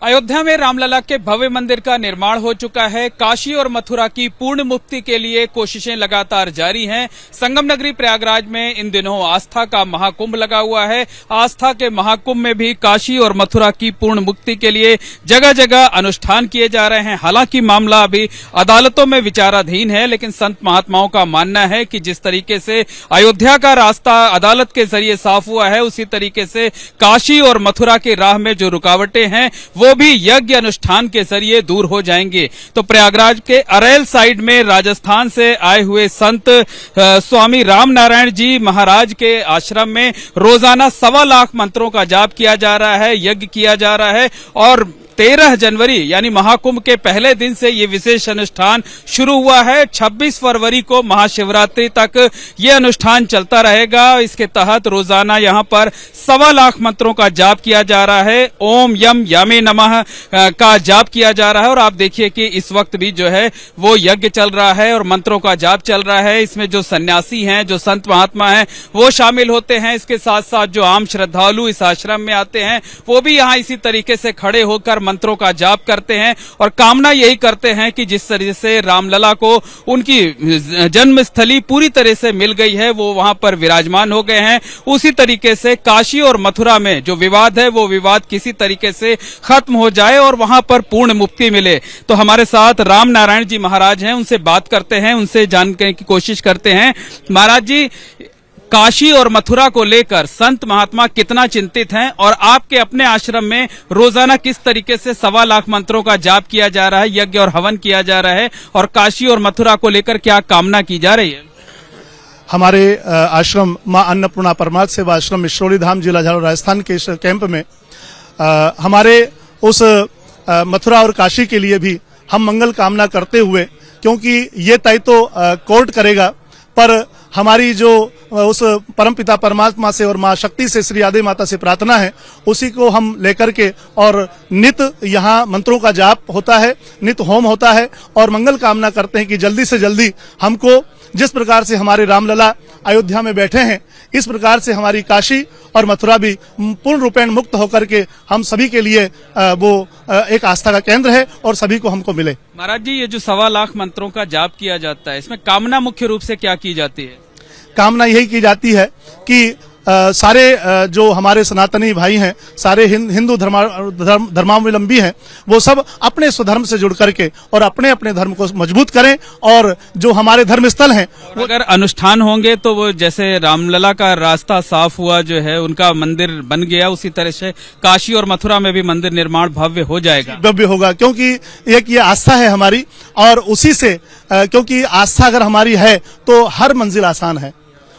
अयोध्या में रामलला के भव्य मंदिर का निर्माण हो चुका है। काशी और मथुरा की पूर्ण मुक्ति के लिए कोशिशें लगातार जारी हैं। संगम नगरी प्रयागराज में इन दिनों आस्था का महाकुंभ लगा हुआ है। आस्था के महाकुंभ में भी काशी और मथुरा की पूर्ण मुक्ति के लिए जगह जगह अनुष्ठान किए जा रहे हैं। हालांकि मामला अभी अदालतों में विचाराधीन है, लेकिन संत महात्माओं का मानना है कि जिस तरीके से अयोध्या का रास्ता अदालत के जरिए साफ हुआ है, उसी तरीके से काशी और मथुरा की राह में जो रुकावटें हैं वो भी यज्ञ अनुष्ठान के जरिए दूर हो जाएंगे। तो प्रयागराज के अरेल साइड में राजस्थान से आए हुए संत स्वामी राम नारायण जी महाराज के आश्रम में रोजाना 1.25 लाख मंत्रों का जाप किया जा रहा है, यज्ञ किया जा रहा है। और 13 जनवरी यानी महाकुंभ के पहले दिन से ये विशेष अनुष्ठान शुरू हुआ है। 26 फरवरी को महाशिवरात्रि तक ये अनुष्ठान चलता रहेगा। इसके तहत रोजाना यहाँ पर 1.25 लाख मंत्रों का जाप किया जा रहा है। ओम यम यामे नमः का जाप किया जा रहा है। और आप देखिए कि इस वक्त भी जो है वो यज्ञ चल रहा है और मंत्रों का जाप चल रहा है। इसमें जो सन्यासी हैं, जो संत महात्मा हैं, वो शामिल होते हैं। इसके साथ साथ जो आम श्रद्धालु इस आश्रम में आते हैं वो भी यहाँ इसी तरीके से खड़े होकर मंत्रों का जाप करते हैं और कामना यही करते हैं कि जिस तरह से रामलला को उनकी जन्मस्थली पूरी तरह से मिल गई है, वो वहां पर विराजमान हो गए हैं, उसी तरीके से काशी और मथुरा में जो विवाद है वो विवाद किसी तरीके से खत्म हो जाए और वहां पर पूर्ण मुक्ति मिले। तो हमारे साथ राम नारायण जी महाराज हैं, उनसे बात करते हैं, उनसे जानने की कोशिश करते हैं। महाराज जी, काशी और मथुरा को लेकर संत महात्मा कितना चिंतित हैं और आपके अपने आश्रम में रोजाना किस तरीके से 1.25 लाख मंत्रों का जाप किया जा रहा है, यज्ञ और हवन किया जा रहा है, और काशी और मथुरा को लेकर क्या कामना की जा रही है? हमारे आश्रम मां अन्नपूर्णा परमार्थ सेवा आश्रम मिश्रोली धाम, जिला झालावाड़, राजस्थान के इस कैंप में हमारे उस मथुरा और काशी के लिए भी हम मंगल कामना करते हुए, क्योंकि ये तय तो कोर्ट करेगा, पर हमारी जो उस परमपिता परमात्मा से और मां शक्ति से, श्री आदि माता से प्रार्थना है, उसी को हम लेकर के और नित यहाँ मंत्रों का जाप होता है, नित होम होता है और मंगल कामना करते हैं कि जल्दी से जल्दी हमको जिस प्रकार से हमारे रामलला अयोध्या में बैठे हैं, इस प्रकार से हमारी काशी और मथुरा भी पूर्ण रूपेण मुक्त होकर के हम सभी के लिए वो एक आस्था का केंद्र है और सभी को हमको मिले। महाराज जी, ये जो 1.25 लाख मंत्रों का जाप किया जाता है, इसमें कामना मुख्य रूप से क्या की जाती है? कामना यही की जाती है कि सारे जो हमारे सनातनी भाई हैं, सारे हिंदू धर्मावलंबी हैं, वो सब अपने स्वधर्म से जुड़ करके और अपने अपने धर्म को मजबूत करें। और जो हमारे धर्म स्थल हैं, अगर अनुष्ठान होंगे तो वो जैसे रामलला का रास्ता साफ हुआ, जो है उनका मंदिर बन गया, उसी तरह से काशी और मथुरा में भी मंदिर निर्माण भव्य हो जाएगा, भव्य होगा। क्योंकि एक ये आस्था है हमारी और उसी से क्योंकि आस्था अगर हमारी है तो हर मंजिल आसान है।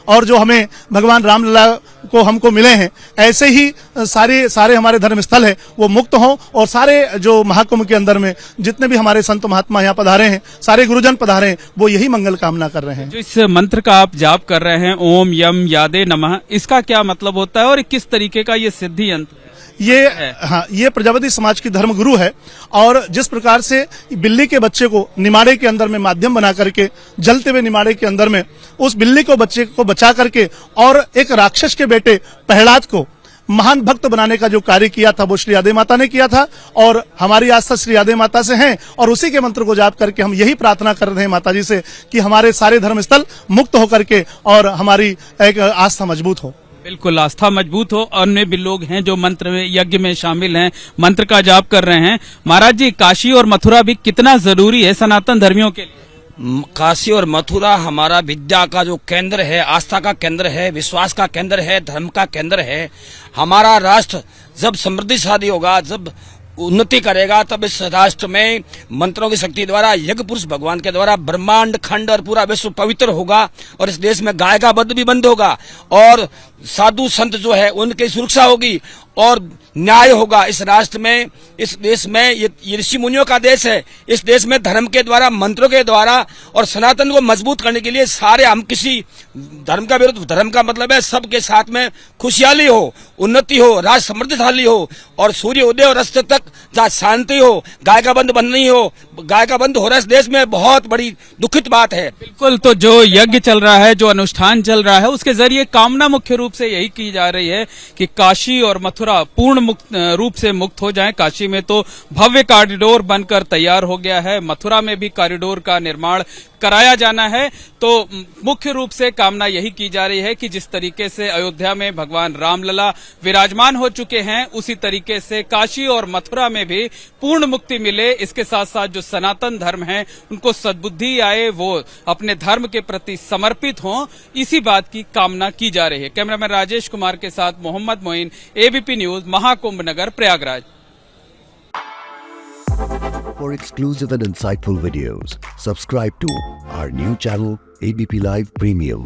और जो हमें भगवान रामलला को हमको मिले हैं, ऐसे ही सारे हमारे धर्म स्थल है वो मुक्त हों और सारे जो महाकुंभ के अंदर में जितने भी हमारे संत महात्मा यहाँ पधारे हैं, सारे गुरुजन पधारे हैं, वो यही मंगल कामना कर रहे हैं। जो इस मंत्र का आप जाप कर रहे हैं, ओम यम यादे नमः, इसका क्या मतलब होता है और किस तरीके का ये सिद्धि यंत्र? ये प्रजापति समाज की धर्म गुरु है और जिस प्रकार से बिल्ली के बच्चे को निमाड़े के अंदर में माध्यम बना करके, जलते हुए निमाड़े के अंदर में उस बिल्ली को बच्चे को बचा करके और एक राक्षस के बेटे प्रहलाद को महान भक्त बनाने का जो कार्य किया था वो श्री आदि माता ने किया था। और हमारी आस्था श्री आदि माता से है और उसी के मंत्र को जाप करके हम यही प्रार्थना कर रहे हैं माता जी से कि हमारे सारे धर्म स्थल मुक्त होकर के और हमारी एक आस्था मजबूत हो। बिल्कुल, आस्था मजबूत हो। अन्य भी लोग हैं जो मंत्र में, यज्ञ में शामिल हैं, मंत्र का जाप कर रहे हैं। महाराज जी, काशी और मथुरा भी कितना जरूरी है सनातन धर्मियों के लिए? काशी और मथुरा हमारा विद्या का जो केंद्र है, आस्था का केंद्र है, विश्वास का केंद्र है, धर्म का केंद्र है। हमारा राष्ट्र जब समृद्धिशाली होगा, जब उन्नति करेगा, तब इस राष्ट्र में मंत्रों की शक्ति द्वारा, यज्ञ पुरुष भगवान के द्वारा ब्रह्मांड खंड और पूरा विश्व पवित्र होगा और इस देश में गाय का वध भी बंद होगा और साधु संत जो है उनकी सुरक्षा होगी और न्याय होगा इस राष्ट्र में, इस देश में। ये ऋषि मुनियों का देश है। इस देश में धर्म के द्वारा, मंत्रों के द्वारा और सनातन को मजबूत करने के लिए सारे, हम किसी धर्म का विरोध, धर्म का मतलब है सबके साथ में खुशहाली हो, उन्नति हो, राष्ट्र समृद्धिशाली हो और सूर्य उदय और अस्त तक जहाँ शांति हो, गाय का बंद बंद नहीं हो। गाय का बंद हो रहा है इस देश में, बहुत बड़ी दुखित बात है। बिल्कुल, तो जो यज्ञ चल रहा है, जो अनुष्ठान चल रहा है, उसके जरिए कामना मुख्य रूप से यही की जा रही है कि काशी और मथुरा पूर्ण रूप से मुक्त हो जाएं। काशी में तो भव्य कॉरिडोर बनकर तैयार हो गया है, मथुरा में भी कॉरिडोर का निर्माण कराया जाना है। तो मुख्य रूप से कामना यही की जा रही है कि जिस तरीके से अयोध्या में भगवान रामलला विराजमान हो चुके हैं, उसी तरीके से काशी और मथुरा में भी पूर्ण मुक्ति मिले। इसके साथ साथ जो सनातन धर्म है उनको सद्बुद्धि आए, वो अपने धर्म के प्रति समर्पित हों, इसी बात की कामना की जा रही है। कैमरामैन राजेश कुमार के साथ Mohammad Moin, ABP news, Mahakumbh Nagar, Prayagraj. For exclusive and insightful videos, subscribe to our new channel ABP Live Premium.